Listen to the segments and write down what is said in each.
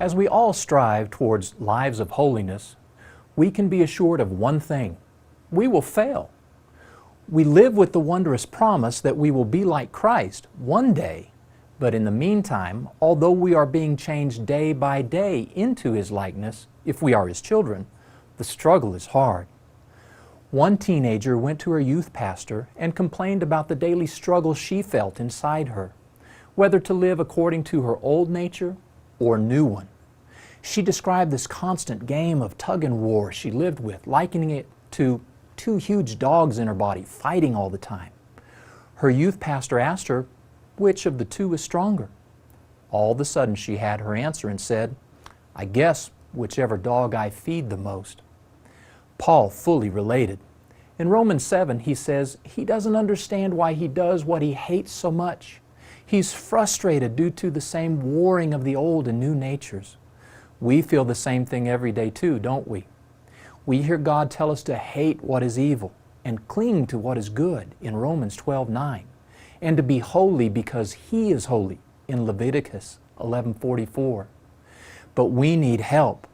As we all strive towards lives of holiness, we can be assured of one thing: we will fail. We live with the wondrous promise that we will be like Christ one day, but in the meantime, although we are being changed day by day into His likeness, if we are His children, the struggle is hard. One teenager went to her youth pastor and complained about the daily struggle she felt inside her, whether to live according to her old nature or new one. She described this constant game of tug and war she lived with, likening it to two huge dogs in her body fighting all the time. Her youth pastor asked her which of the two is stronger. All of a sudden she had her answer and said, "I guess whichever dog I feed the most." Paul fully related. In Romans 7, he says he doesn't understand why he does what he hates so much. He's frustrated due to the same warring of the old and new natures. We feel the same thing every day too, don't we? We hear God tell us to hate what is evil and cling to what is good in Romans 12:9, and to be holy because He is holy in Leviticus 11:44. But we need help.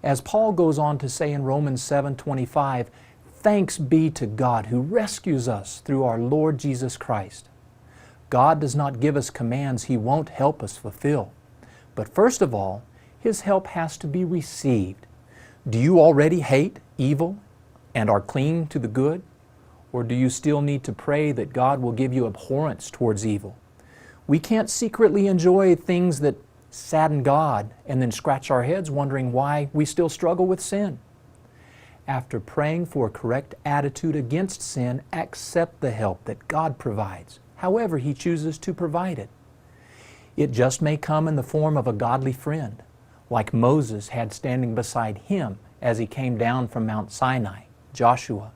As Paul goes on to say in Romans 7:25, "Thanks be to God who rescues us through our Lord Jesus Christ." God does not give us commands He won't help us fulfill. But first of all, His help has to be received. Do you already hate evil and are clinging to the good? Or do you still need to pray that God will give you abhorrence towards evil? We can't secretly enjoy things that sadden God and then scratch our heads wondering why we still struggle with sin. After praying for a correct attitude against sin, accept the help that God provides, however He chooses to provide it. It just may come in the form of a godly friend, like Moses had standing beside him as he came down from Mount Sinai, Joshua.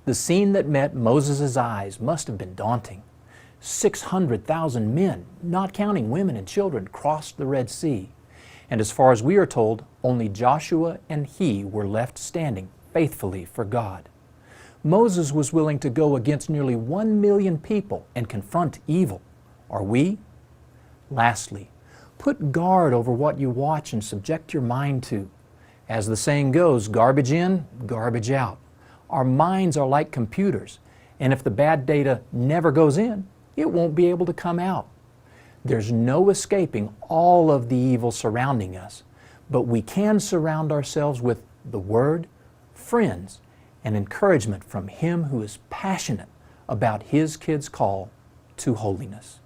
The scene that met Moses' eyes must have been daunting. 600,000 men, not counting women and children, crossed the Red Sea. And as far as we are told, only Joshua and he were left standing faithfully for God. Moses was willing to go against nearly 1 million people and confront evil. Are we? Lastly, put guard over what you watch and subject your mind to. As the saying goes, garbage in, garbage out. Our minds are like computers, and if the bad data never goes in, it won't be able to come out. There's no escaping all of the evil surrounding us, but we can surround ourselves with the Word, friends, and encouragement from Him who is passionate about His kids' call to holiness.